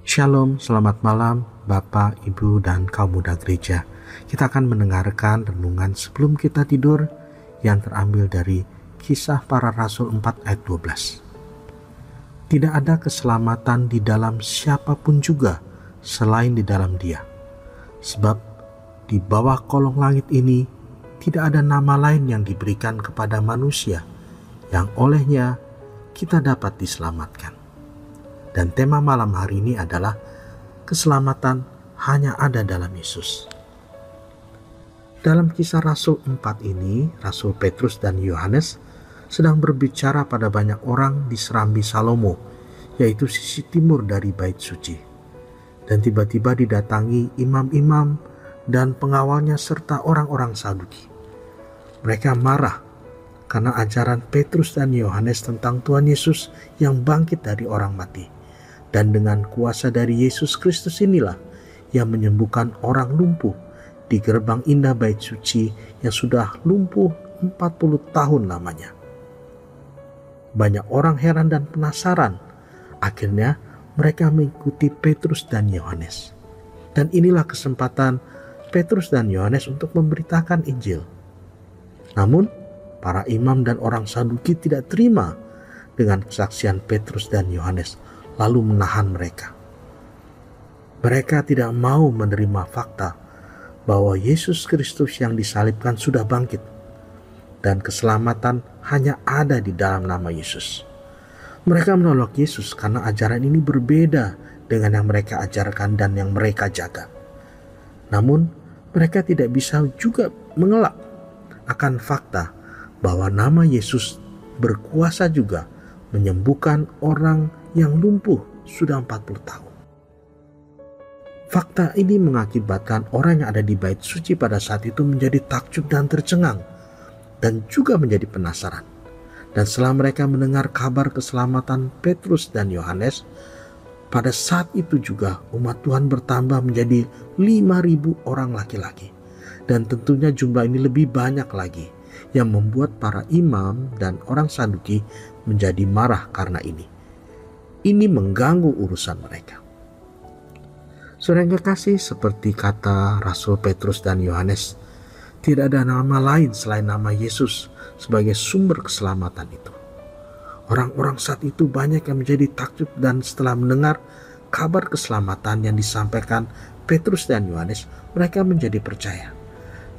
Shalom, selamat malam Bapak, Ibu, dan kaum muda gereja. Kita akan mendengarkan renungan sebelum kita tidur yang terambil dari Kisah Para Rasul 4 ayat 12. Tidak ada keselamatan di dalam siapapun juga selain di dalam Dia. Sebab di bawah kolong langit ini tidak ada nama lain yang diberikan kepada manusia yang olehnya kita dapat diselamatkan. Dan tema malam hari ini adalah keselamatan hanya ada dalam Yesus. Dalam Kisah Rasul 4 ini, Rasul Petrus dan Yohanes sedang berbicara pada banyak orang di Serambi Salomo, yaitu sisi timur dari Bait Suci. Dan tiba-tiba didatangi imam-imam dan pengawalnya serta orang-orang Saduki. Mereka marah karena ajaran Petrus dan Yohanes tentang Tuhan Yesus yang bangkit dari orang mati. Dan dengan kuasa dari Yesus Kristus inilah yang menyembuhkan orang lumpuh di gerbang indah Bait Suci yang sudah lumpuh 40 tahun lamanya. Banyak orang heran dan penasaran. Akhirnya mereka mengikuti Petrus dan Yohanes. Dan inilah kesempatan Petrus dan Yohanes untuk memberitakan Injil. Namun para imam dan orang Saduki tidak terima dengan kesaksian Petrus dan Yohanes, lalu menahan mereka. Mereka tidak mau menerima fakta bahwa Yesus Kristus yang disalibkan sudah bangkit dan keselamatan hanya ada di dalam nama Yesus. Mereka menolak Yesus karena ajaran ini berbeda dengan yang mereka ajarkan dan yang mereka jaga. Namun mereka tidak bisa juga mengelak akan fakta bahwa nama Yesus berkuasa juga menyembuhkan orang yang lumpuh sudah 40 tahun. Fakta ini mengakibatkan orang yang ada di Bait Suci pada saat itu menjadi takjub dan tercengang, dan juga menjadi penasaran. Dan setelah mereka mendengar kabar keselamatan Petrus dan Yohanes, pada saat itu juga umat Tuhan bertambah menjadi 5.000 orang laki-laki. Dan tentunya jumlah ini lebih banyak lagi, yang membuat para imam dan orang Saduki menjadi marah karena ini. Ini mengganggu urusan mereka. Saudara yang kekasih, seperti kata Rasul Petrus dan Yohanes, tidak ada nama lain selain nama Yesus sebagai sumber keselamatan itu. Orang-orang saat itu banyak yang menjadi takjub dan setelah mendengar kabar keselamatan yang disampaikan Petrus dan Yohanes, mereka menjadi percaya.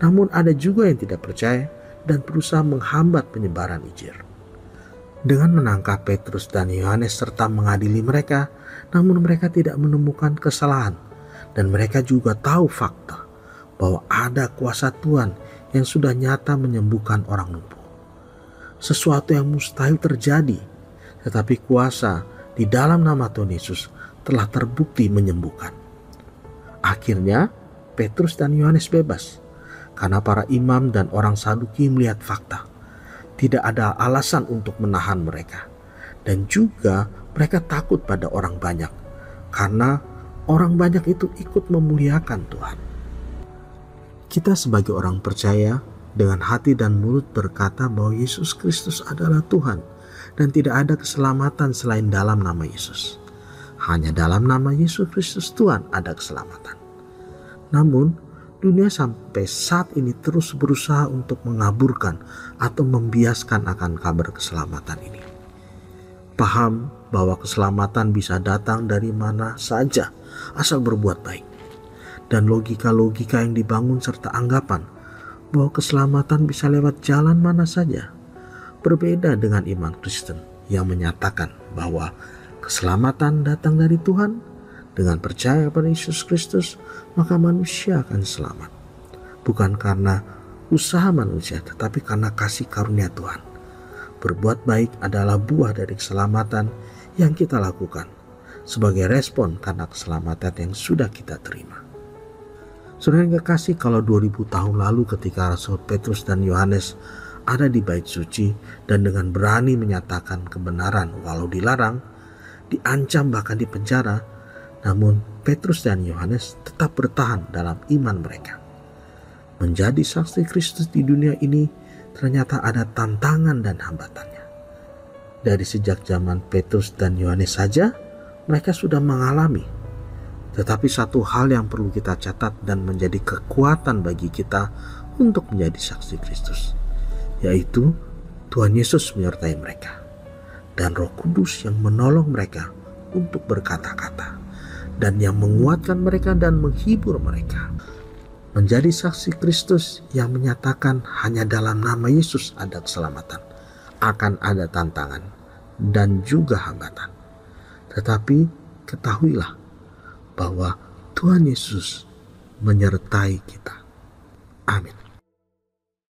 Namun ada juga yang tidak percaya dan berusaha menghambat penyebaran Injil. Dengan menangkap Petrus dan Yohanes serta mengadili mereka, namun mereka tidak menemukan kesalahan, dan mereka juga tahu fakta bahwa ada kuasa Tuhan yang sudah nyata menyembuhkan orang lumpuh. Sesuatu yang mustahil terjadi, tetapi kuasa di dalam nama Tuhan Yesus telah terbukti menyembuhkan. Akhirnya Petrus dan Yohanes bebas karena para imam dan orang Saduki melihat fakta. Tidak ada alasan untuk menahan mereka. Dan juga mereka takut pada orang banyak, karena orang banyak itu ikut memuliakan Tuhan. Kita sebagai orang percaya dengan hati dan mulut berkata bahwa Yesus Kristus adalah Tuhan dan tidak ada keselamatan selain dalam nama Yesus. Hanya dalam nama Yesus Kristus Tuhan ada keselamatan. Namun dunia sampai saat ini terus berusaha untuk mengaburkan atau membiaskan akan kabar keselamatan ini. Paham bahwa keselamatan bisa datang dari mana saja asal berbuat baik. Dan logika-logika yang dibangun serta anggapan bahwa keselamatan bisa lewat jalan mana saja. Berbeda dengan iman Kristen yang menyatakan bahwa keselamatan datang dari Tuhan. Dengan percaya pada Yesus Kristus, maka manusia akan selamat. Bukan karena usaha manusia, tetapi karena kasih karunia Tuhan. Berbuat baik adalah buah dari keselamatan yang kita lakukan sebagai respon karena keselamatan yang sudah kita terima. Saudara yang kekasih, kalau 2000 tahun lalu ketika Rasul Petrus dan Yohanes ada di Bait Suci dan dengan berani menyatakan kebenaran walau dilarang, diancam bahkan dipenjara, namun Petrus dan Yohanes tetap bertahan dalam iman mereka. Menjadi saksi Kristus di dunia ini ternyata ada tantangan dan hambatannya. Dari sejak zaman Petrus dan Yohanes saja, mereka sudah mengalami Tetapi satu hal yang perlu kita catat dan menjadi kekuatan bagi kita untuk menjadi saksi Kristus, yaitu Tuhan Yesus menyertai mereka dan Roh Kudus yang menolong mereka untuk berkata-kata dan yang menguatkan mereka dan menghibur mereka. Menjadi saksi Kristus yang menyatakan hanya dalam nama Yesus ada keselamatan, akan ada tantangan dan juga hambatan. Tetapi ketahuilah bahwa Tuhan Yesus menyertai kita. Amin.